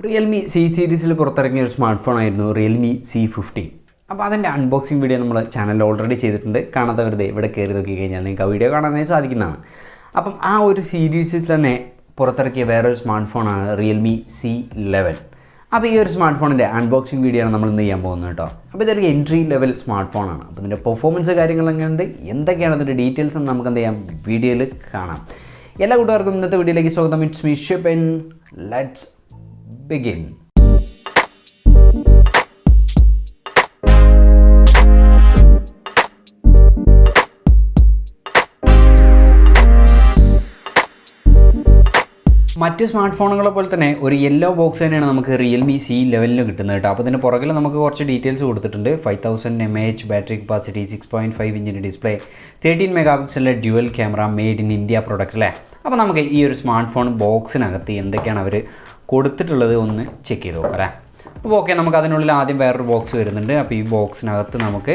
Realme C സീരീസിൽ പുറത്തിറങ്ങിയ ഒരു സ്മാർട്ട് ഫോൺ ആയിരുന്നു റിയൽമി C15. അപ്പോൾ അതിൻ്റെ അൺബോക്സിംഗ് വീഡിയോ നമ്മൾ ചാനലിൽ ഓൾറെഡി ചെയ്തിട്ടുണ്ട്. കാണാത്തവരുടെ ഇവിടെ കയറി നോക്കി കഴിഞ്ഞാൽ നിങ്ങൾക്ക് ആ വീഡിയോ കാണാനായി സാധിക്കുന്നതാണ്. അപ്പം ആ ഒരു സീരീസിൽ തന്നെ പുറത്തിറക്കിയ വേറൊരു സ്മാർട്ട് ഫോണാണ് റിയൽമി C11. അപ്പോൾ ഈ ഒരു സ്മാർട്ട് ഫോണിൻ്റെ അൺബോക്സിംഗ് വീഡിയോ ആണ് നമ്മൾ ഇന്ന് ചെയ്യാൻ പോകുന്നത് കേട്ടോ. അപ്പോൾ ഇതൊരു എൻട്രി ലെവൽ സ്മാർട്ട് ഫോണാണ്. അപ്പോൾ ഇതിൻ്റെ പെർഫോമൻസ് കാര്യങ്ങളൊക്കെ ഉണ്ട്, എന്തൊക്കെയാണ് അതിൻ്റെ ഡീറ്റെയിൽസ് എന്ന് നമുക്ക് എന്ത് ചെയ്യാം വീഡിയോയിൽ കാണാം. എല്ലാ കൂട്ടുകാർക്കും ഇന്നത്തെ വീഡിയോയിലേക്ക് സ്വാഗതം. It's me Shippan. Let's begin. മറ്റ് സ്മാർട്ട് ഫോണുകളെ പോലെ തന്നെ ഒരു യെല്ലോ ബോക്സ് തന്നെയാണ് നമുക്ക് റിയൽമി C11 കിട്ടുന്നത് കേട്ടോ. അപ്പോൾ ഇതിന് പുറകിൽ നമുക്ക് കുറച്ച് ഡീറ്റെയിൽസ് കൊടുത്തിട്ടുണ്ട്. 5000 mAh ബാറ്ററി കപ്പാസിറ്റി, 6.5 ഇഞ്ചിൻ്റെ ഡിസ്പ്ലേ, 13 മെഗാ പിക്സലിലെ dual camera, made in India product അല്ലേ. അപ്പോൾ നമുക്ക് ഈ ഒരു സ്മാർട്ട് ഫോൺ ബോക്സിനകത്ത് എന്തൊക്കെയാണ് അവർ കൊടുത്തിട്ടുള്ളത് ഒന്ന് ചെക്ക് ചെയ്ത് നോക്കാം അല്ലേ. അപ്പോൾ ഓക്കെ, നമുക്ക് അതിനുള്ളിൽ ആദ്യം വേറൊരു ബോക്സ് വരുന്നുണ്ട്. അപ്പോൾ ഈ ബോക്സിനകത്ത് നമുക്ക്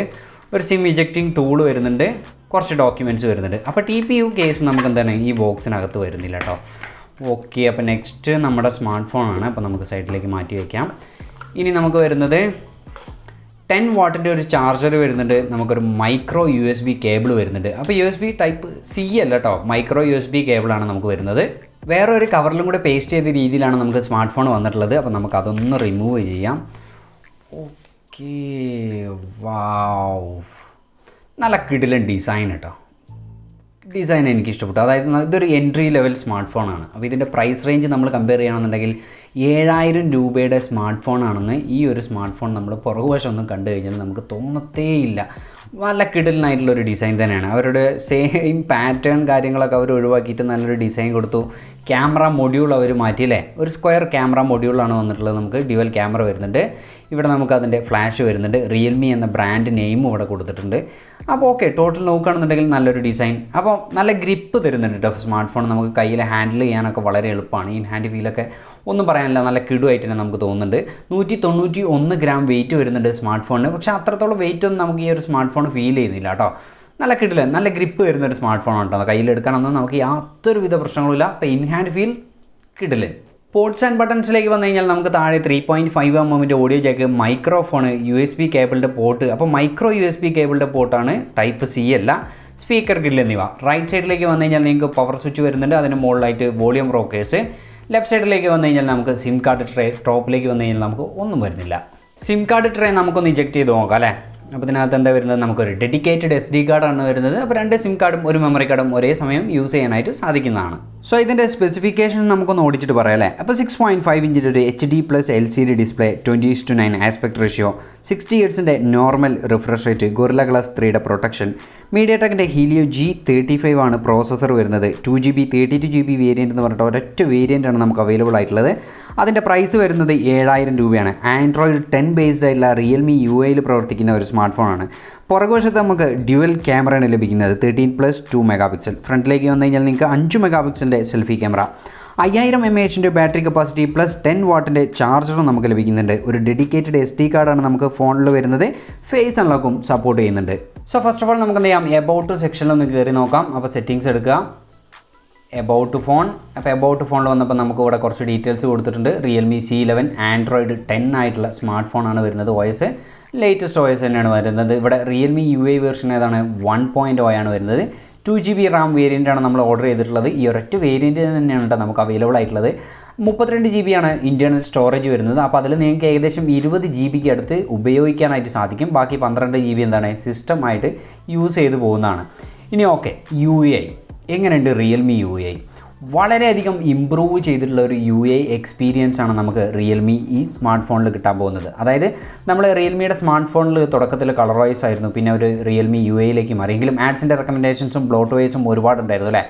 ഒരു സിം ഇജക്റ്റിംഗ് ടൂൾ വരുന്നുണ്ട്, കുറച്ച് ഡോക്യുമെൻറ്റ്സ് വരുന്നുണ്ട്. അപ്പോൾ TPU കേസ് നമുക്ക് എന്താണ് ഈ ബോക്സിനകത്ത് വരുന്നില്ല കേട്ടോ. ഓക്കെ, അപ്പോൾ നെക്സ്റ്റ് നമ്മുടെ സ്മാർട്ട് ഫോണാണ്. അപ്പോൾ നമുക്ക് സൈഡിലേക്ക് മാറ്റി വയ്ക്കാം. ഇനി നമുക്ക് വരുന്നത് 10 വാട്ടിൻ്റെ ഒരു ചാർജർ വരുന്നുണ്ട്, നമുക്കൊരു മൈക്രോ USB കേബിൾ വരുന്നുണ്ട്. അപ്പോൾ USB ടൈപ്പ് C അല്ല കേട്ടോ, മൈക്രോ USB കേബിളാണ് നമുക്ക് വരുന്നത്. വേറെ ഒരു കവറിലും കൂടെ പേസ്റ്റ് ചെയ്ത രീതിയിലാണ് നമുക്ക് സ്മാർട്ട് ഫോൺ വന്നിട്ടുള്ളത്. അപ്പോൾ നമുക്ക് അതൊന്ന് റിമൂവ് ചെയ്യാം. ഓക്കെ, വാവ്, നല്ല കിടിലൻ ഡിസൈൻ കേട്ടോ. ഡിസൈൻ എനിക്ക് ഇഷ്ടപ്പെട്ടു. അതായത് ഇതൊരു എൻട്രി ലെവൽ സ്മാർട്ട് ഫോണാണ്. അപ്പോൾ ഇതിൻ്റെ പ്രൈസ് റേഞ്ച് നമ്മൾ കമ്പയർ ചെയ്യുകയാണെന്നുണ്ടെങ്കിൽ 7000 രൂപയുടെ സ്മാർട്ട് ഫോണാണെന്ന് ഈ ഒരു സ്മാർട്ട് ഫോൺ നമ്മൾ പുറകുവശം ഒന്നും കണ്ടു കഴിഞ്ഞാൽ നമുക്ക് തോന്നത്തേയില്ല. നല്ല കിടലിനായിട്ടുള്ളൊരു ഡിസൈൻ തന്നെയാണ്. അവരുടെ സെയിം പാറ്റേൺ കാര്യങ്ങളൊക്കെ അവർ ഒഴിവാക്കിയിട്ട് നല്ലൊരു ഡിസൈൻ കൊടുത്തു. ക്യാമറ മൊഡ്യൂൾ അവർ മാറ്റിയില്ലേ, ഒരു സ്ക്വയർ ക്യാമറ മൊഡ്യൂളാണ് വന്നിട്ടുള്ളത്. നമുക്ക് ഡ്യുവൽ ക്യാമറ വരുന്നുണ്ട്. ഇവിടെ നമുക്ക് അതിൻ്റെ ഫ്ലാഷ് വരുന്നുണ്ട്. റിയൽമി എന്ന ബ്രാൻഡ് നെയിമും ഇവിടെ കൊടുത്തിട്ടുണ്ട്. അപ്പോൾ ഓക്കെ, ടോട്ടൽ നോക്കുകയാണെന്നുണ്ടെങ്കിൽ നല്ലൊരു ഡിസൈൻ. അപ്പോൾ നല്ല ഗ്രിപ്പ് തരുന്നുണ്ട് കേട്ടോ സ്മാർട്ട് ഫോൺ. നമുക്ക് കയ്യിൽ ഹാൻഡിൽ ചെയ്യാനൊക്കെ വളരെ എളുപ്പമാണ്. ഈ ഹാൻഡ് ഫീലൊക്കെ ഒന്നും പറയാനില്ല, നല്ല കിടുവായിട്ട് തന്നെ നമുക്ക് തോന്നുന്നുണ്ട്. 191 ഗ്രാം വെയിറ്റ് വരുന്നുണ്ട് സ്മാർട്ട് ഫോണിന്. പക്ഷേ അത്രത്തോളം വെയിറ്റ് ഒന്നും നമുക്ക് ഈ ഒരു സ്മാർട്ട് ഫോൺ ഫീൽ ചെയ്യുന്നില്ല കേട്ടോ. നല്ല കിടില, നല്ല ഗ്രിപ്പ് വരുന്നൊരു സ്മാർട്ട് ഫോൺ കേട്ടോ. കയ്യിലെടുക്കാനൊന്നും നമുക്ക് യാതൊരുവിധ പ്രശ്നങ്ങളുമില്ല. അപ്പോൾ ഇൻ ഹാൻഡ് ഫീൽ കിടിലൻ. പോർട്സ് ആൻഡ് ബട്ടൺസിലേക്ക് വന്നു കഴിഞ്ഞാൽ നമുക്ക് താഴെ 3.5 mm audio jack, microphone, USB കേബിളിൻ്റെ പോർട്ട്. അപ്പോൾ മൈക്രോ USB കേബിളിൻ്റെ പോർട്ടാണ്, ടൈപ്പ് C അല്ല. സ്പീക്കർ ഗ്രിൽ എന്നിവ. റൈറ്റ് സൈഡിലേക്ക് വന്നു കഴിഞ്ഞാൽ നിങ്ങൾക്ക് പവർ സ്വിച്ച് വരുന്നുണ്ട്, അതിന് മുകളിലായിട്ട് വോളിയം റോക്കേഴ്സ്. ലെഫ്റ്റ് സൈഡിലേക്ക് വന്നു കഴിഞ്ഞാൽ നമുക്ക് സിം കാർഡ് ട്രേ. ടോപ്പിലേക്ക് വന്നു കഴിഞ്ഞാൽ നമുക്ക് ഒന്നും വരുന്നില്ല. സിം കാർഡ് ട്രേ നമുക്കൊന്ന് ഇജക്റ്റ് ചെയ്ത് നോക്കാം അല്ലേ. അപ്പോൾ ഇതിനകത്ത് എന്താ വരുന്നത്, നമുക്കൊരു ഡെഡിക്കേറ്റഡ് SD കാർഡാണ് വരുന്നത്. അപ്പോൾ 2 സിം കാർഡും ഒരു മെമ്മറി കാർഡും ഒരേ സമയം യൂസ് ചെയ്യാനായിട്ട് സാധിക്കുന്നതാണ്. സോ ഇതിൻ്റെ സ്പെസിഫിക്കേഷൻ നമുക്കൊന്ന് ഓടിച്ചിട്ട് പറയാം അല്ലേ. അപ്പോൾ 6.5 ഇഞ്ചിൻ്റെ ഒരു HD+ LCD display, 20:9 aspect ratio, 60 Hz normal refresh rate, Gorilla glass 3യുടെ പ്രൊട്ടക്ഷൻ, മീഡിയടെക്കിൻ്റെ ഹീലിയോ G35 ആണ് പ്രോസസ്സർ വരുന്നത്. 2GB 32GB വേരിയൻ്റ് എന്ന് പറഞ്ഞിട്ട് ഒരൊറ്റ വേരിയൻ്റാണ് നമുക്ക് അവൈലബിൾ ആയിട്ടുള്ളത്. അതിൻ്റെ പ്രൈസ് വരുന്നത് 7000 രൂപയാണ്. ആൻഡ്രോയിഡ് 10 ബേസ്ഡ് ആയിട്ടുള്ള റിയൽമി UIയിൽ പ്രവർത്തിക്കുന്ന ഒരു സ്മാർട്ട് ഫോണാണ്. പുറകുവശത്ത് നമുക്ക് ഡ്യുവൽ ക്യാമറയാണ് ലഭിക്കുന്നത്, 13+2 മെഗാ പിക്സൽ. ഫ്രണ്ടിലേക്ക് വന്നു കഴിഞ്ഞാൽ നിങ്ങൾക്ക് 5 മെഗാ പിക്സലിൻ്റെ selfie camera, 5000 mAh battery capacity plus 10 വാട്ടിൻ്റെ ചാർജറും നമുക്ക് ലഭിക്കുന്നുണ്ട്. ഒരു ഡെഡിക്കേറ്റഡ് SD കാർഡാണ് നമുക്ക് ഫോണിൽ വരുന്നത്. ഫേസ് അൺലോക്കും സപ്പോർട്ട് ചെയ്യുന്നുണ്ട്. സോ ഫസ്റ്റ് ഓഫ് ഓൾ നമുക്ക് എന്ത് ചെയ്യാം, എബൌട്ട് സെക്ഷനിൽ ഒന്ന് കയറി നോക്കാം. അപ്പോൾ സെറ്റിങ്സ് എടുക്കുക, എബൌട്ട് ഫോൺ. അപ്പോൾ എബൌട്ട് ഫോണിൽ വന്നപ്പോൾ നമുക്ക് ഇവിടെ കുറച്ച് ഡീറ്റെയിൽസ് കൊടുത്തിട്ടുണ്ട്. റിയൽമി C11 ആൻഡ്രോയിഡ് 10 ആയിട്ടുള്ള സ്മാർട്ട് ഫോണാണ് വരുന്നത്. OS ലേറ്റസ്റ്റ് OS തന്നെയാണ് വരുന്നത്. ഇവിടെ റിയൽമി UI വേർഷൻ ഏതാണ്, 1.0 ആണ് വരുന്നത്. 2GB RAM വേരിയൻ്റാണ് നമ്മൾ ഓർഡർ ചെയ്തിട്ടുള്ളത്. ഈ ഒരൊറ്റ വേരിയൻറ്റ് തന്നെയാണ് കേട്ടോ നമുക്ക് അവൈലബിൾ ആയിട്ടുള്ളത്. 32GB ആണ് ഇൻറ്റേർണൽ സ്റ്റോറേജ് വരുന്നത്. അപ്പോൾ അതിൽ നിങ്ങൾക്ക് ഏകദേശം 20GB അടുത്ത് ഉപയോഗിക്കാനായിട്ട് സാധിക്കും. ബാക്കി 12GB എന്താണ് സിസ്റ്റമായിട്ട് യൂസ് ചെയ്ത് പോകുന്നതാണ്. ഇനി ഓക്കെ, UI എങ്ങനെയുണ്ട് റിയൽമി UI? വളരെയധികം ഇമ്പ്രൂവ് ചെയ്തിട്ടുള്ള ഒരു UI എക്സ്പീരിയൻസ് ആണ് നമുക്ക് റിയൽമി ഈ സ്മാർട്ട് ഫോണിൽ കിട്ടാൻ പോകുന്നത്. അതായത് നമ്മൾ റിയൽമിയുടെ സ്മാർട്ട് ഫോണിൽ തുടക്കത്തിൽ കളർ വൈസ് ആയിരുന്നു, പിന്നെ ഒരു റിയൽമി UIയിലേക്ക് മാറിയെങ്കിലും ആഡ്സിൻ്റെ റെക്കമെൻഡേഷൻസും ബ്ലോട്ട് വൈസും ഒരുപാടുണ്ടായിരുന്നു അല്ലേ.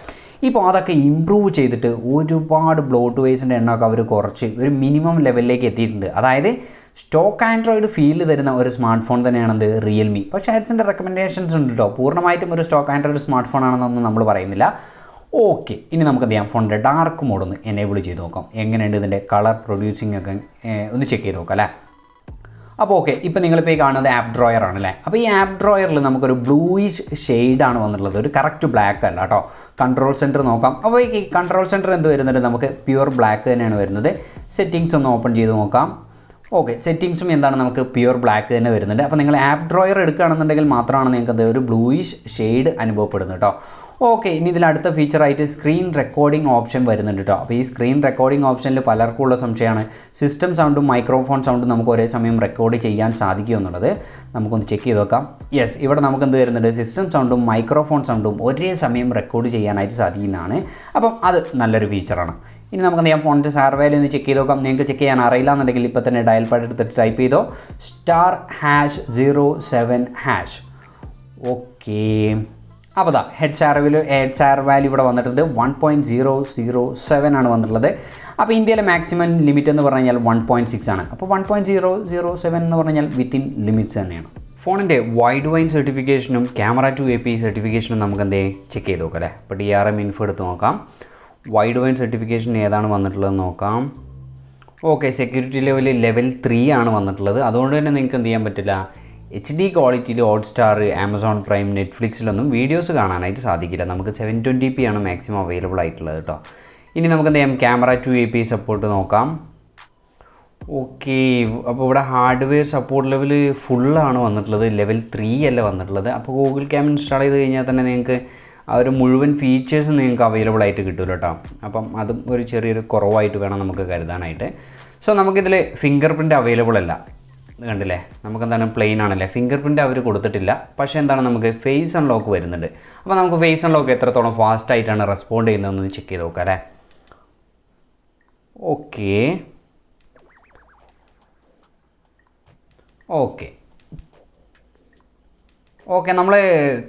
ഇപ്പോൾ അതൊക്കെ ഇമ്പ്രൂവ് ചെയ്തിട്ട് ഒരുപാട് ബ്ലോട്ട് വൈസിൻ്റെ എണ്ണമൊക്കെ അവർ കുറച്ച് ഒരു മിനിമം ലെവലിലേക്ക് എത്തിയിട്ടുണ്ട്. അതായത് സ്റ്റോക്ക് ആൻഡ്രോയിഡ് ഫീൽ തരുന്ന ഒരു സ്മാർട്ട് ഫോൺ തന്നെയാണത് റിയൽമി. പക്ഷേ ആഡ്സിൻ്റെ റെക്കമെൻഡേഷൻസ് ഉണ്ട് കേട്ടോ. പൂർണ്ണമായിട്ടും ഒരു സ്റ്റോക്ക് ആൻഡ്രോയിഡ് സ്മാർട്ട് ഫോൺ ആണെന്നൊന്നും നമ്മൾ പറയുന്നില്ല. ഓക്കെ, ഇനി നമുക്ക് എന്ത് ചെയ്യാം, ഫോണിൻ്റെ ഡാർക്ക് മോഡ് ഒന്ന് എനേബിൾ ചെയ്ത് നോക്കാം. എങ്ങനെയുണ്ട് ഇതിൻ്റെ കളർ പ്രൊഡ്യൂസിങ് ഒക്കെ ഒന്ന് ചെക്ക് ചെയ്ത് നോക്കാം അല്ലേ. അപ്പോൾ ഓക്കെ, ഇപ്പോൾ നിങ്ങളിപ്പോൾ ഈ കാണുന്നത് ആപ്പ് ഡ്രോയർ ആണല്ലേ. അപ്പോൾ ഈ ആപ്പ് ഡ്രോയറിൽ നമുക്കൊരു ബ്ലൂയിഷ് ഷെയ്ഡാണ് വന്നിട്ടുള്ളത്, ഒരു കറക്റ്റ് ബ്ലാക്ക് അല്ല കേട്ടോ. കൺട്രോൾ സെൻറ്റർ നോക്കാം. അപ്പോൾ ഈ കൺട്രോൾ സെൻറ്റർ എന്ത് വരുന്നുണ്ട്, നമുക്ക് പ്യുവർ ബ്ലാക്ക് തന്നെയാണ് വരുന്നത്. സെറ്റിങ്സ് ഒന്ന് ഓപ്പൺ ചെയ്ത് നോക്കാം. ഓക്കെ, സെറ്റിങ്സും എന്താണ്, നമുക്ക് പ്യുവർ ബ്ലാക്ക് തന്നെ വരുന്നുണ്ട്. അപ്പോൾ നിങ്ങൾ ആപ്പ് ഡ്രോയർ എടുക്കുകയാണെന്നുണ്ടെങ്കിൽ മാത്രമാണ് നിങ്ങൾക്ക് അത് ഒരു ബ്ലൂയിഷ് ഷെയ്ഡ് അനുഭവപ്പെടുന്നത് കേട്ടോ. ഓക്കെ, ഇനി ഇതിൽ അടുത്ത ഫീച്ചറായിട്ട് സ്ക്രീൻ റെക്കോർഡിംഗ് ഓപ്ഷൻ വരുന്നുണ്ട് കേട്ടോ. അപ്പോൾ ഈ സ്ക്രീൻ റെക്കോർഡിംഗ് ഓപ്ഷനിൽ പലർക്കും ഉള്ള സംശയമാണ്, സിസ്റ്റം സൗണ്ടും മൈക്രോഫോൺ സൗണ്ടും നമുക്ക് ഒരേ സമയം റെക്കോർഡ് ചെയ്യാൻ സാധിക്കുമോ എന്നുള്ളത്. നമുക്കൊന്ന് ചെക്ക് ചെയ്ത് നോക്കാം. യെസ്, ഇവിടെ നമുക്ക് എന്ത് വരുന്നുണ്ട്, സിസ്റ്റം സൗണ്ടും മൈക്രോഫോൺ സൗണ്ടും ഒരേ സമയം റെക്കോർഡ് ചെയ്യാനായിട്ട് സാധിക്കുന്നതാണ്. അപ്പം അത് നല്ലൊരു ഫീച്ചറാണ്. ഇനി നമുക്ക് എന്ത് ചെയ്യാം, ഫോണിൻ്റെ സാർ വാല്യൂ ഒന്ന് ചെക്ക് ചെയ്ത് നോക്കാം. നിങ്ങൾക്ക് ചെക്ക് ചെയ്യാൻ അറിയില്ല എന്നുണ്ടെങ്കിൽ ഇപ്പോൾ തന്നെ ഡയൽ പാഡ് എടുത്തിട്ട് ടൈപ്പ് ചെയ്തോ *#07#. ഓക്കെ, അപ്പോൾ ദാ ഹെഡ് സാർ വാല്യൂ ഇവിടെ വന്നിട്ടുണ്ട് 1.007 ആണ് വന്നിട്ടുള്ളത്. അപ്പോൾ ഇന്ത്യയിലെ മാക്സിമം ലിമിറ്റ് എന്ന് പറഞ്ഞു കഴിഞ്ഞാൽ 1.6 ആണ്. അപ്പോൾ 1.007 എന്ന് പറഞ്ഞു കഴിഞ്ഞാൽ വിത്തിൻ ലിമിറ്റ്സ് തന്നെയാണ്. ഫോണിൻ്റെ വൈഡ് വൈൻ സർട്ടിഫിക്കേഷനും ക്യാമറ ടു API സർട്ടിഫിക്കേഷനും നമുക്ക് എന്തേ ചെക്ക് ചെയ്ത് നോക്കാം അല്ലേ. അപ്പോൾ DRM ഇൻഫോ എടുത്ത് നോക്കാം. വൈഡ് വൈൻ സർട്ടിഫിക്കേഷൻ ഏതാണ് വന്നിട്ടുള്ളതെന്ന് നോക്കാം. ഓക്കെ, സെക്യൂരിറ്റി ലെവൽ 3 ആണ് വന്നിട്ടുള്ളത്. അതുകൊണ്ട് തന്നെ നിങ്ങൾക്ക് എന്ത് ചെയ്യാൻ പറ്റില്ല, HD ക്വാളിറ്റിയിൽ ഹോട്ട്സ്റ്റാർ, ആമസോൺ പ്രൈം, നെറ്റ്ഫ്ലിക്സിലൊന്നും വീഡിയോസ് കാണാനായിട്ട് സാധിക്കില്ല. നമുക്ക് 720p ആണ് മാക്സിമം അവൈലബിൾ ആയിട്ടുള്ളത് കേട്ടോ. ഇനി നമുക്ക് എന്ത് ചെയ്യാം, ക്യാമറ ടു API സപ്പോർട്ട് നോക്കാം. ഓക്കെ, അപ്പോൾ ഇവിടെ ഹാർഡ്വെയർ സപ്പോർട്ട് ലെവൽ ഫുള്ളാണ് വന്നിട്ടുള്ളത്, ലെവൽ 3 അല്ല വന്നിട്ടുള്ളത്. അപ്പോൾ ഗൂഗിൾ ക്യാം ഇൻസ്റ്റാൾ ചെയ്ത് കഴിഞ്ഞാൽ തന്നെ നിങ്ങൾക്ക് ആ ഒരു മുഴുവൻ ഫീച്ചേഴ്സ് നിങ്ങൾക്ക് അവൈലബിൾ ആയിട്ട് കിട്ടുമല്ലോ കേട്ടോ. അപ്പം അതും ഒരു ചെറിയൊരു കുറവായിട്ട് വേണം നമുക്ക് കരുതാനായിട്ട്. സോ നമുക്കിതിൽ ഫിംഗർ പ്രിൻ്റ് അവൈലബിൾ അല്ല, കണ്ടില്ലേ, നമുക്കെന്താണ് പ്ലെയിൻ ആണല്ലേ, ഫിംഗർ പ്രിൻ്റ് അവർ കൊടുത്തിട്ടില്ല. പക്ഷേ എന്താണ്, നമുക്ക് ഫേസ് അൺലോക്ക് വരുന്നുണ്ട്. അപ്പോൾ നമുക്ക് ഫേസ് അൺലോക്ക് എത്രത്തോളം ഫാസ്റ്റ് ആയിട്ടാണ് റെസ്പോണ്ട് ചെയ്യുന്നതെന്ന് ചെക്ക് ചെയ്ത് നോക്കാം അല്ലേ. ഓക്കെ ഓക്കെ ഓക്കെ നമ്മൾ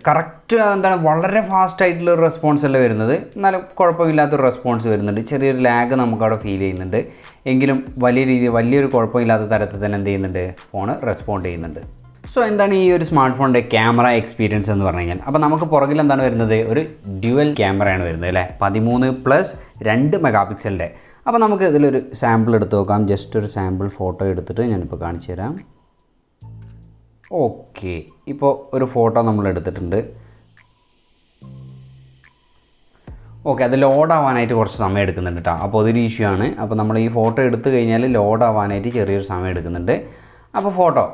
കറക്റ്റ് എന്താണ് വളരെ ഫാസ്റ്റ് ആയിട്ടുള്ള റെസ്പോൺസ് അല്ല വരുന്നത്, എന്നാലും കുഴപ്പമില്ലാത്തൊരു റെസ്പോൺസ് വരുന്നുണ്ട്. ചെറിയൊരു ലാഗ് നമുക്കവിടെ ഫീൽ ചെയ്യുന്നുണ്ട്, എങ്കിലും വലിയൊരു കുഴപ്പമില്ലാത്ത തരത്തിൽ തന്നെ എന്ത് ചെയ്യുന്നുണ്ട്, ഫോൺ റെസ്പോണ്ട് ചെയ്യുന്നുണ്ട്. സോ എന്താണ് ഈ ഒരു സ്മാർട്ട് ഫോണിൻ്റെ ക്യാമറ എക്സ്പീരിയൻസ് എന്ന് പറഞ്ഞു കഴിഞ്ഞാൽ, അപ്പോൾ നമുക്ക് പുറകിൽ എന്താണ് വരുന്നത്, ഒരു ഡ്യുവൽ ക്യാമറയാണ് വരുന്നത് അല്ലേ, 13+2 മെഗാപിക്സലിൻ്റെ. അപ്പോൾ നമുക്ക് ഇതിലൊരു സാമ്പിൾ എടുത്ത് നോക്കാം. ജസ്റ്റ് ഒരു സാമ്പിൾ ഫോട്ടോ എടുത്തിട്ട് ഞാനിപ്പോൾ കാണിച്ചു തരാം. ഓക്കെ, ഇപ്പോൾ ഒരു ഫോട്ടോ നമ്മൾ എടുത്തിട്ടുണ്ട്. ഓക്കെ, അത് ലോഡ് ആവാനായിട്ട് കുറച്ച് സമയം എടുക്കുന്നുണ്ട് കേട്ടോ. അപ്പോൾ അതൊരു ഇഷ്യൂ ആണ്. അപ്പോൾ നമ്മൾ ഈ ഫോട്ടോ എടുത്തു കഴിഞ്ഞാൽ ലോഡ് ആവാനായിട്ട് ചെറിയൊരു സമയം എടുക്കുന്നുണ്ട്. അപ്പോൾ ഫോട്ടോ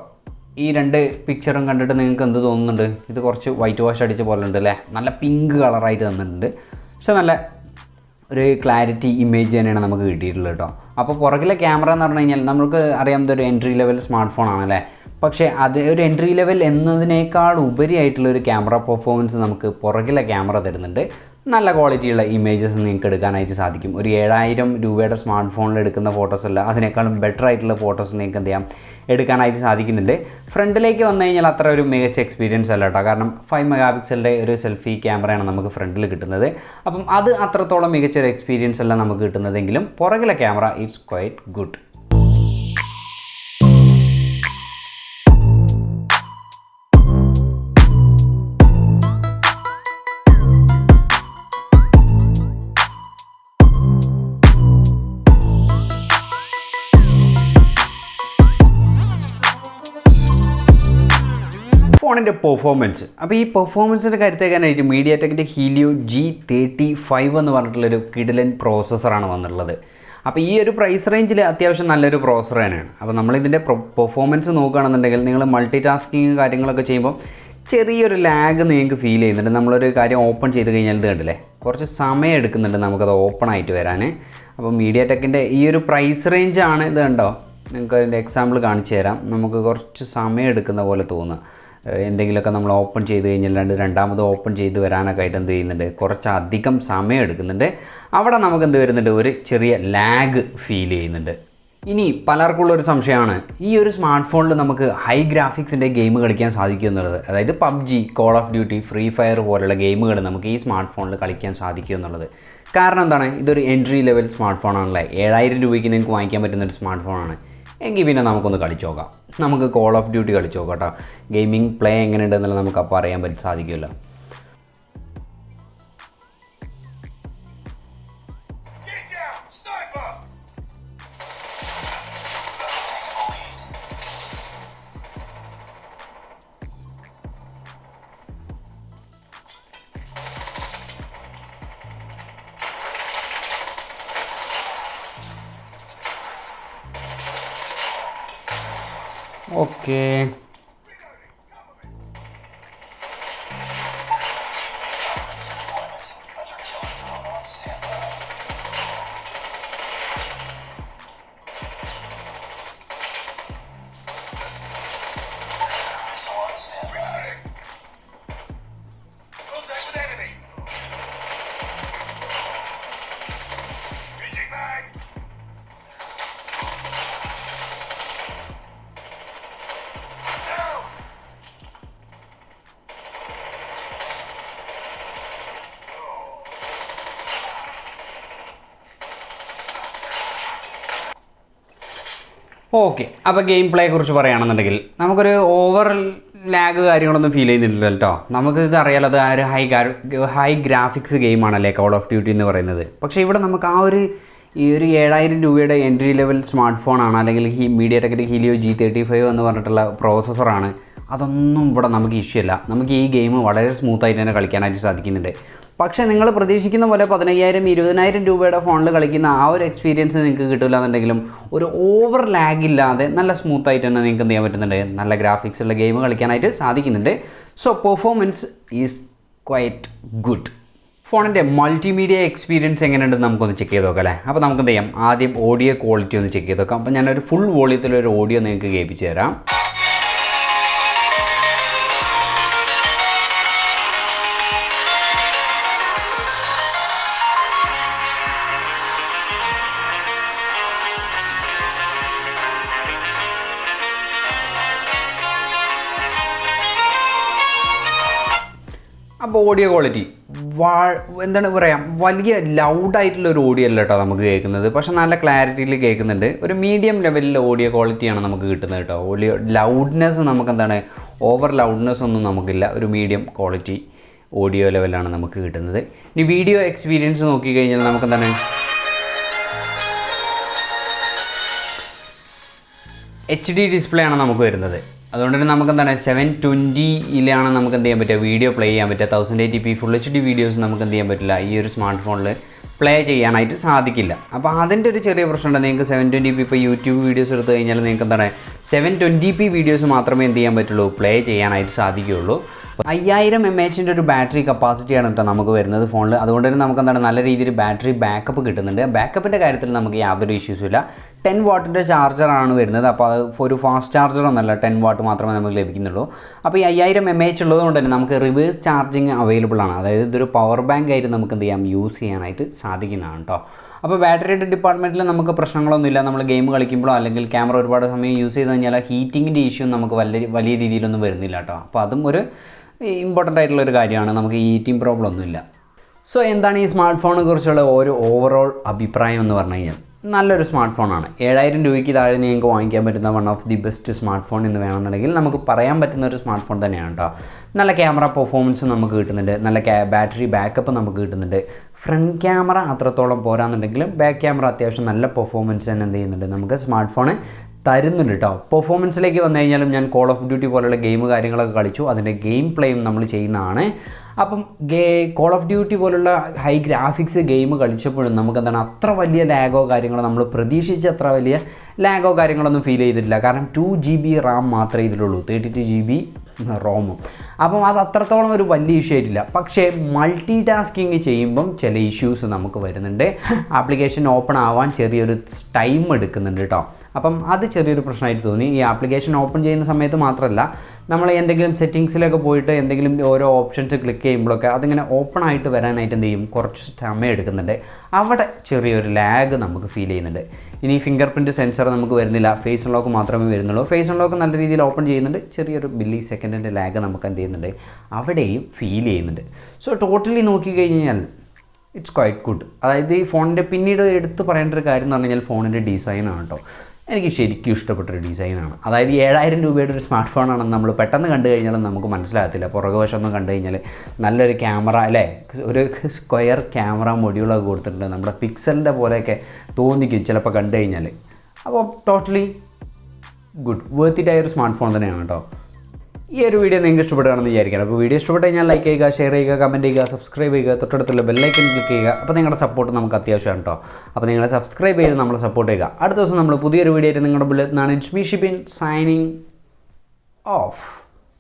ഈ 2 പിക്ചറും കണ്ടിട്ട് നിങ്ങൾക്ക് എന്ത് തോന്നുന്നുണ്ട്, ഇത് കുറച്ച് വൈറ്റ് വാഷ് അടിച്ച പോലെ ഉണ്ട് അല്ലേ, നല്ല പിങ്ക് കളറായിട്ട് തന്നിട്ടുണ്ട്. പക്ഷെ നല്ല ഒരു ക്ലാരിറ്റി ഇമേജ് തന്നെയാണ് നമുക്ക് കിട്ടിയിട്ടുള്ളത് കേട്ടോ. അപ്പോൾ പുറകിലെ ക്യാമറ എന്ന് പറഞ്ഞു കഴിഞ്ഞാൽ നമുക്ക് അറിയാവുന്ന ഒരു എൻട്രി ലെവൽ സ്മാർട്ട് ഫോൺ ആണല്ലേ. പക്ഷേ അത് ഒരു എൻട്രി ലെവൽ എന്നതിനേക്കാൾ ഉപരിയായിട്ടുള്ളൊരു ക്യാമറ പെർഫോമൻസ് നമുക്ക് പുറകിലെ ക്യാമറ തരുന്നുണ്ട്. നല്ല ക്വാളിറ്റിയുള്ള ഇമേജസ് നിങ്ങൾക്ക് എടുക്കാനായിട്ട് സാധിക്കും. ഒരു 7000 രൂപയുടെ സ്മാർട്ട് ഫോണിൽ എടുക്കുന്ന ഫോട്ടോസ് അല്ല, അതിനേക്കാളും ബെറ്റർ ആയിട്ടുള്ള ഫോട്ടോസ് നിങ്ങൾക്ക് എന്ത് ചെയ്യാം, എടുക്കാനായിട്ട് സാധിക്കുന്നുണ്ട്. ഫ്രണ്ടിലേക്ക് വന്നു കഴിഞ്ഞാൽ അത്ര ഒരു മികച്ച എക്സ്പീരിയൻസ് അല്ല കേട്ടോ, കാരണം 5 മെഗാപിക്സലിൻ്റെ ഒരു സെൽഫി ക്യാമറയാണ് നമുക്ക് ഫ്രണ്ടിൽ കിട്ടുന്നത്. അപ്പം അത് അത്രത്തോളം മികച്ചൊരു എക്സ്പീരിയൻസ് അല്ല നമുക്ക് കിട്ടുന്നതെങ്കിലും പുറകിലെ ക്യാമറ ഈസ് ക്വൈറ്റ് ഗുഡ്. ഫോണിൻ്റെ പെർഫോമൻസ്, അപ്പോൾ ഈ പെർഫോമൻസിൻ്റെ കാര്യത്തേക്കാനായിട്ട് മീഡിയാടെക്കിൻ്റെ ഹീലിയോ G35 എന്ന് പറഞ്ഞിട്ടുള്ളൊരു കിടിലൻ പ്രോസസ്സറാണ് വന്നിട്ടുള്ളത്. അപ്പോൾ ഈ ഒരു പ്രൈസ് റേഞ്ചിൽ അത്യാവശ്യം നല്ലൊരു പ്രോസസ്സർ തന്നെയാണ്. അപ്പോൾ നമ്മളിതിൻ്റെ പെർഫോമൻസ് നോക്കുകയാണെന്നുണ്ടെങ്കിൽ നിങ്ങൾ മൾട്ടി ടാസ്കിങ് കാര്യങ്ങളൊക്കെ ചെയ്യുമ്പോൾ ചെറിയൊരു ലാഗ് നിങ്ങൾക്ക് ഫീൽ ചെയ്യുന്നുണ്ട്. നമ്മളൊരു കാര്യം ഓപ്പൺ ചെയ്ത് കഴിഞ്ഞാൽ ഇത് കണ്ടില്ലേ, കുറച്ച് സമയം എടുക്കുന്നുണ്ട് നമുക്കത് ഓപ്പൺ ആയിട്ട് വരാൻ. അപ്പോൾ മീഡിയാടെക്കിൻ്റെ ഈ ഒരു പ്രൈസ് റേഞ്ചാണ് ഇത്, കണ്ടോ, നിങ്ങൾക്ക് അതിൻ്റെ എക്സാമ്പിൾ കാണിച്ചു തരാം. നമുക്ക് കുറച്ച് സമയം എടുക്കുന്ന പോലെ തോന്നുക, എന്തെങ്കിലുമൊക്കെ നമ്മൾ ഓപ്പൺ ചെയ്ത് കഴിഞ്ഞാൽ രണ്ടാമത് ഓപ്പൺ ചെയ്ത് വരാനൊക്കെ ആയിട്ട് എന്ത് ചെയ്യുന്നുണ്ട്, കുറച്ചധികം സമയം എടുക്കുന്നുണ്ട്. അവിടെ നമുക്ക് എന്ത് വരുന്നുണ്ട്, ഒരു ചെറിയ ലാഗ് ഫീൽ ചെയ്യുന്നുണ്ട്. ഇനി പലർക്കുള്ളൊരു സംശയമാണ്, ഈ ഒരു സ്മാർട്ട് ഫോണിൽ നമുക്ക് ഹൈ ഗ്രാഫിക്സിൻ്റെ ഗെയിം കളിക്കാൻ സാധിക്കും എന്നുള്ളത്. അതായത് PUBG, call of duty, free fire പോലുള്ള ഗെയിമുകൾ നമുക്ക് ഈ സ്മാർട്ട് ഫോണിൽ കളിക്കാൻ സാധിക്കും എന്നുള്ളത്. കാരണം എന്താണ്, ഇതൊരു എൻട്രി ലെവൽ സ്മാർട്ട് ഫോണാണല്ലേ, 7000 രൂപയ്ക്ക് നിങ്ങൾക്ക് വാങ്ങിക്കാൻ പറ്റുന്നൊരു സ്മാർട്ട് ഫോണാണ്. എങ്കിൽ പിന്നെ നമുക്കൊന്ന് കളിച്ച് നോക്കാം. നമുക്ക് കോൾ ഓഫ് ഡ്യൂട്ടി കളിച്ച് നോക്കാം കേട്ടോ. ഗെയിമിംഗ് പ്ലേ എങ്ങനെയുണ്ടെന്നുള്ള നമുക്ക് അപ്പോൾ അറിയാൻ സാധിക്കുമല്ലോ. ഓക്കെ. ഓക്കെ, അപ്പോൾ ഗെയിം പ്ലേയെ കുറിച്ച് പറയുകയാണെന്നുണ്ടെങ്കിൽ നമുക്കൊരു ഓവർ ലാഗ് കാര്യങ്ങളൊന്നും ഫീൽ ചെയ്യുന്നില്ല കേട്ടോ. നമുക്കിത് അറിയാലോ, അത് ആ ഒരു ഹൈ ഗ്രാഫിക്സ് ഗെയിമാണല്ലേ കോൾ ഓഫ് ഡ്യൂട്ടി എന്ന് പറയുന്നത്. പക്ഷേ ഇവിടെ നമുക്ക് ആ ഒരു ഈ ഒരു 7000 രൂപയുടെ എൻട്രി ലെവൽ സ്മാർട്ട് ഫോണാണ്, അല്ലെങ്കിൽ മീഡിയടെക്കിൻ്റെ ഹീലിയോ G35 എന്ന് പറഞ്ഞിട്ടുള്ള പ്രോസസ്സറാണ്. അതൊന്നും ഇവിടെ നമുക്ക് ഇഷ്യൂ അല്ല. നമുക്ക് ഈ ഗെയിം വളരെ സ്മൂത്തായിട്ട് തന്നെ കളിക്കാനായിട്ട് സാധിക്കുന്നുണ്ട്. പക്ഷേ നിങ്ങൾ പ്രതീക്ഷിക്കുന്ന പോലെ 15,000 20,000 രൂപയുടെ ഫോണിൽ കളിക്കുന്ന ആ ഒരു എക്സ്പീരിയൻസ് നിങ്ങൾക്ക് കിട്ടില്ല എന്നുണ്ടെങ്കിലും ഒരു ഓവർ ലാഗ് ഇല്ലാതെ നല്ല സ്മൂത്തായിട്ട് തന്നെ നിങ്ങൾക്ക് എന്ത് ചെയ്യാൻ പറ്റുന്നുണ്ട്, നല്ല ഗ്രാഫിക്സ് ഉള്ള ഗെയിം കളിക്കാനായിട്ട് സാധിക്കുന്നുണ്ട്. So performance is quite good. ഫോണിൻ്റെ മൾട്ടിമീഡിയ എക്സ്പീരിയൻസ് എങ്ങനെയുണ്ടെന്ന് നമുക്കൊന്ന് ചെക്ക് ചെയ്ത് നോക്കാം അല്ലേ. അപ്പോൾ നമുക്ക് എന്ത് ചെയ്യാം, ആദ്യം ഓഡിയോ ക്വാളിറ്റി ഒന്ന് ചെക്ക് ചെയ്ത് നോക്കാം. അപ്പോൾ ഞാനൊരു ഫുൾ വോളിയത്തിലൊരു ഓഡിയോ നിങ്ങൾക്ക് കേൾപ്പിച്ച് തരാം. അപ്പോൾ ഓഡിയോ ക്വാളിറ്റി എന്താണ് പറയുക, വലിയ ലൗഡായിട്ടുള്ളൊരു ഓഡിയോ അല്ല കേട്ടോ നമുക്ക് കേൾക്കുന്നത്, പക്ഷേ നല്ല ക്ലാരിറ്റിയിൽ കേൾക്കുന്നുണ്ട്. ഒരു മീഡിയം ലെവലിൽ ഓഡിയോ ക്വാളിറ്റിയാണ് നമുക്ക് കിട്ടുന്നത് കേട്ടോ. ഓഡിയോ ലൗഡ്നെസ് നമുക്ക് എന്താണ്, ഓവർ ലൗഡ്നെസ് ഒന്നും നമുക്കില്ല, ഒരു മീഡിയം ക്വാളിറ്റി ഓഡിയോ ലെവലാണ് നമുക്ക് കിട്ടുന്നത്. ഇനി വീഡിയോ എക്സ്പീരിയൻസ് നോക്കിക്കഴിഞ്ഞാൽ നമുക്ക് എന്താണ്, HD ഡിസ്പ്ലേ ആണ് നമുക്ക് വരുന്നത്. അതുകൊണ്ട് തന്നെ നമുക്ക് എന്താണ് 720യിലാണ് നമുക്ക് എന്ത് ചെയ്യാൻ പറ്റുക, വീഡിയോ പ്ലേ ചെയ്യാൻ പറ്റുക. 1080p ഫുൾ HD വീഡിയോസ് നമുക്ക് എന്ത് ചെയ്യാൻ പറ്റില്ല, ഈ ഒരു സ്മാർട്ട് ഫോണിൽ പ്ലേ ചെയ്യാനായിട്ട് സാധിക്കില്ല. അപ്പോൾ അതിൻ്റെ ഒരു ചെറിയ പ്രശ്നമുണ്ട്. നിങ്ങൾക്ക് 720p ഇപ്പോൾ യൂട്യൂബ് വീഡിയോസ് എടുത്തു കഴിഞ്ഞാൽ നിങ്ങൾക്ക് എന്താണ് 720p വീഡിയോസ് മാത്രമേ എന്ത് ചെയ്യാൻ പറ്റുള്ളൂ, പ്ലേ ചെയ്യാനായിട്ട് സാധിക്കുകയുള്ളൂ. 5000 mAh ഒരു ബാറ്ററി കപ്പാസിറ്റിയാണ് കേട്ടോ നമുക്ക് വരുന്നത് ഫോണിൽ. അതുകൊണ്ട് തന്നെ നമുക്ക് എന്താണ് നല്ല രീതിയിൽ ബാറ്ററി ബാക്കപ്പ് കിട്ടുന്നുണ്ട്. ബാക്കപ്പിൻ്റെ കാര്യത്തിൽ നമുക്ക് യാതൊരു ഇഷ്യൂസും ഇല്ല. 10 വാട്ടിൻ്റെ ചാർജറാണ് വരുന്നത്. അപ്പോൾ അത് ഒരു ഫാസ്റ്റ് ചാർജറൊന്നുമല്ല, 10 വാട്ട് മാത്രമേ നമുക്ക് ലഭിക്കുന്നുള്ളൂ. അപ്പോൾ ഈ 5000 mAh ഉള്ളതുകൊണ്ട് തന്നെ നമുക്ക് റിവേഴ്സ് ചാർജിങ് അവൈലബിൾ ആണ്. അതായത് ഇതൊരു പവർ ബാങ്ക് ആയിട്ട് നമുക്ക് എന്ത് ചെയ്യാം, യൂസ് ചെയ്യാനായിട്ട് സാധിക്കുന്നതാണ് കേട്ടോ. അപ്പോൾ ബാറ്ററിയുടെ ഡിപ്പാർട്ട്മെൻറ്റിൽ നമുക്ക് പ്രശ്നങ്ങളൊന്നുമില്ല. നമ്മൾ ഗെയിം കളിക്കുമ്പോഴോ അല്ലെങ്കിൽ ക്യാമറ ഒരുപാട് സമയം യൂസ് ചെയ്ത് കഴിഞ്ഞാൽ ഹീറ്റിങ്ങിൻ്റെ ഇഷ്യൂ നമുക്ക് വലിയ രീതിയിലൊന്നും വരുന്നില്ല കേട്ടോ. അപ്പോൾ അതും ഒരു ഇമ്പോർട്ടൻ്റ് ആയിട്ടുള്ളൊരു കാര്യമാണ്. നമുക്ക് ഹീറ്റിംഗ് പ്രോബ്ലം ഒന്നുമില്ല. സോ എന്താണ് ഈ സ്മാർട്ട് ഫോണിനെ കുറിച്ചുള്ള ഒരു ഓവറോൾ അഭിപ്രായം എന്ന് പറഞ്ഞു കഴിഞ്ഞാൽ, നല്ലൊരു സ്മാർട്ട് ഫോണാണ്. 7000 രൂപയ്ക്ക് താഴെ നിങ്ങൾക്ക് വാങ്ങിക്കാൻ പറ്റുന്ന one of the best smart phone എന്ന് വേണമെന്നുണ്ടെങ്കിൽ നമുക്ക് പറയാൻ പറ്റുന്ന ഒരു സ്മാർട്ട് ഫോൺ തന്നെയാണ് കേട്ടോ. നല്ല ക്യാമറ പെർഫോമൻസ് നമുക്ക് കിട്ടുന്നുണ്ട്, നല്ല ബാറ്ററി ബാക്കപ്പ് നമുക്ക് കിട്ടുന്നുണ്ട്. ഫ്രണ്ട് ക്യാമറ അത്രത്തോളം പോരാന്നുണ്ടെങ്കിലും ബാക്ക് ക്യാമറ അത്യാവശ്യം നല്ല പെർഫോമൻസ് തന്നെ എന്ത് ചെയ്യുന്നുണ്ട്, നമുക്ക് സ്മാർട്ട് ഫോൺ തരുന്നുണ്ട് കേട്ടോ. പെർഫോമൻസിലേക്ക് വന്നു കഴിഞ്ഞാലും ഞാൻ കോൾ ഓഫ് ഡ്യൂട്ടി പോലുള്ള ഗെയിം കാര്യങ്ങളൊക്കെ കളിച്ചു, അതിൻ്റെ ഗെയിം പ്ലേയും നമ്മൾ ചെയ്യുന്നതാണ്. അപ്പം കോൾ ഓഫ് ഡ്യൂട്ടി പോലുള്ള ഹൈ ഗ്രാഫിക്സ് ഗെയിം കളിച്ചപ്പോഴും നമുക്ക് എന്താണ് അത്ര വലിയ ലാഗോ കാര്യങ്ങളോ, നമ്മൾ പ്രതീക്ഷിച്ച അത്ര വലിയ ലാഗോ കാര്യങ്ങളൊന്നും ഫീൽ ചെയ്തിട്ടില്ല. കാരണം 2GB റാം മാത്രമേ ഇതിലുള്ളൂ, 32GB റോമും. അപ്പം അത് അത്രത്തോളം ഒരു വലിയ ഇഷ്യൂ ആയിട്ടില്ല. പക്ഷേ മൾട്ടി ടാസ്കിങ് ചെയ്യുമ്പം ചില ഇഷ്യൂസ് നമുക്ക് വരുന്നുണ്ട്. ആപ്ലിക്കേഷൻ ഓപ്പൺ ആവാൻ ചെറിയൊരു ടൈം എടുക്കുന്നുണ്ട് കേട്ടോ. അപ്പം അത് ചെറിയൊരു പ്രശ്നമായിട്ട് തോന്നി. ഈ ആപ്ലിക്കേഷൻ ഓപ്പൺ ചെയ്യുന്ന സമയത്ത് മാത്രമല്ല, നമ്മൾ എന്തെങ്കിലും സെറ്റിങ്സിലൊക്കെ പോയിട്ട് എന്തെങ്കിലും ഓരോ ഓപ്ഷൻസ് ക്ലിക്ക് ചെയ്യുമ്പോഴൊക്കെ അതിങ്ങനെ ഓപ്പൺ ആയിട്ട് വരാനായിട്ട് എന്ത് ചെയ്യും, കുറച്ച് സമയം എടുക്കുന്നുണ്ട്. അവിടെ ചെറിയൊരു ലാഗ് നമുക്ക് ഫീൽ ചെയ്യുന്നുണ്ട്. ഇനി ഫിംഗർ പ്രിൻറ്റ് സെൻസർ നമുക്ക് വരുന്നില്ല, ഫേസ് അൺലോക്ക് മാത്രമേ വരുന്നുള്ളൂ. ഫേസ് അൺലോക്ക് നല്ല രീതിയിൽ ഓപ്പൺ ചെയ്യുന്നുണ്ട്, ചെറിയൊരു മില്ലി സെക്കൻഡിൻ്റെ ലാഗ് നമുക്ക് എന്ത് ചെയ്യുന്നുണ്ട്, അവിടെയും ഫീൽ ചെയ്യുന്നുണ്ട്. സോ ടോട്ടലി നോക്കിക്കഴിഞ്ഞാൽ ഇറ്റ്സ് ക്വൈറ്റ് ഗുഡ്. അതായത് ഈ ഫോണിൻ്റെ പിന്നീട് എടുത്ത് പറയേണ്ട ഒരു കാര്യം എന്ന് പറഞ്ഞു കഴിഞ്ഞാൽ ഫോണിൻ്റെ ഡിസൈനാണ് കേട്ടോ. എനിക്ക് ശരിക്കും ഇഷ്ടപ്പെട്ടൊരു ഡിസൈനാണ്. അതായത് 7000 രൂപയുടെ ഒരു സ്മാർട്ട് ഫോണാണെന്ന് നമ്മൾ പെട്ടെന്ന് കണ്ടു കഴിഞ്ഞാൽ നമുക്ക് മനസ്സിലാകത്തില്ല. പുറകുവശമൊന്നും കണ്ടു കഴിഞ്ഞാൽ നല്ലൊരു ക്യാമറ അല്ലേ, ഒരു സ്ക്വയർ ക്യാമറ മൊഡ്യൂളൊക്കെ കൊടുത്തിട്ടുണ്ട്, നമ്മുടെ പിക്സലിൻ്റെ പോലെയൊക്കെ തോന്നിക്കും ചിലപ്പോൾ കണ്ടു കഴിഞ്ഞാൽ. അപ്പോൾ ടോട്ടലി ഗുഡ്, വേർത്ത് ഇറ്റ് ആയൊരു സ്മാർട്ട് ഫോൺ തന്നെയാണ് കേട്ടോ. ഈ ഒരു വീഡിയോ നിങ്ങൾക്ക് ഇഷ്ടപ്പെടുകയാണെന്ന് വിചാരിക്കണം. അപ്പോൾ വീഡിയോ ഇഷ്ടപ്പെട്ട് കഴിഞ്ഞാൽ ലൈക്ക് ചെയ്യുക, ഷെയർ ചെയ്യുക, കമൻറ്റ് ചെയ്യുക, സബ്സ്ക്രൈബ് ചെയ്യുക, തൊട്ടടുത്തുള്ള ബെല്ലൈക്കൻ ക്ലിക്ക് ചെയ്യുക. അപ്പോൾ നിങ്ങളുടെ സപ്പോർട്ട് നമുക്ക് അത്യാവശ്യമാണ് കേട്ടോ. അപ്പോൾ നിങ്ങൾ സബ്സ്ക്രൈബ് ചെയ്ത് നമ്മളെ സപ്പോർട്ട് ചെയ്യുക. അടുത്ത ദിവസം നമ്മൾ പുതിയൊരു വീഡിയോ ആയിട്ട് നിങ്ങളുടെ മുന്നിൽ നിന്നാണ്. It's me Shibin signing off.